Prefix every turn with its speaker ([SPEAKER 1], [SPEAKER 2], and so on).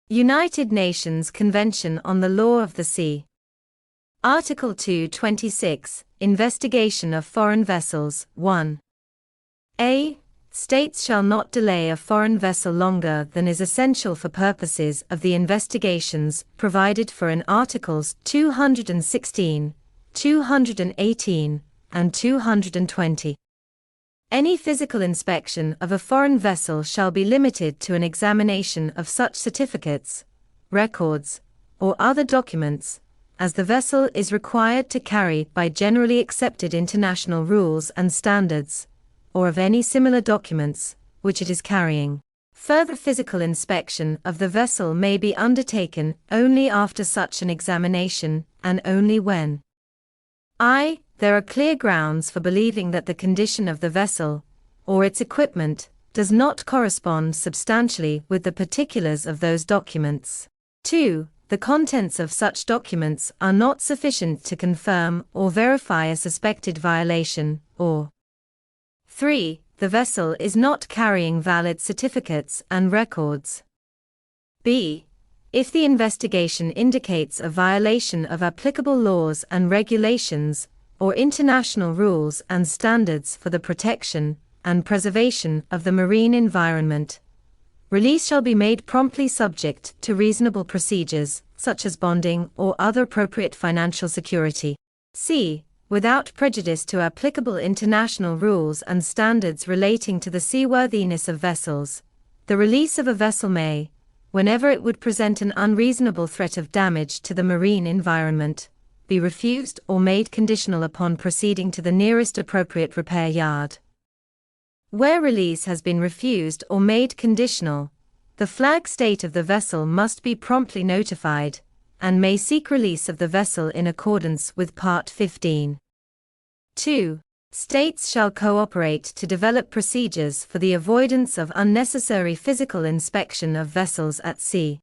[SPEAKER 1] United Nations Convention on the Law of the Sea. Article 226, Investigation of Foreign Vessels, 1. A. States shall not delay a foreign vessel longer than is essential for purposes of the investigations provided for in Articles 216, 218, and 220. Any physical inspection of a foreign vessel shall be limited to an examination of such certificates, records, or other documents as the vessel is required to carry by generally accepted international rules and standards, or of any similar documents which it is carrying. Further physical inspection of the vessel may be undertaken only after such an examination, and only when I. There are clear grounds for believing that the condition of the vessel, or its equipment, does not correspond substantially with the particulars of those documents. 2. The contents of such documents are not sufficient to confirm or verify a suspected violation, or 3. The vessel is not carrying valid certificates and records. B. If the investigation indicates a violation of applicable laws and regulations, or international rules and standards for the protection and preservation of the marine environment, release shall be made promptly subject to reasonable procedures, such as bonding or other appropriate financial security. C. Without prejudice to applicable international rules and standards relating to the seaworthiness of vessels, the release of a vessel may, whenever it would present an unreasonable threat of damage to the marine environment, be refused or made conditional upon proceeding to the nearest appropriate repair yard. Where release has been refused or made conditional, the flag state of the vessel must be promptly notified, and may seek release of the vessel in accordance with Part 15. 2. States shall cooperate to develop procedures for the avoidance of unnecessary physical inspection of vessels at sea.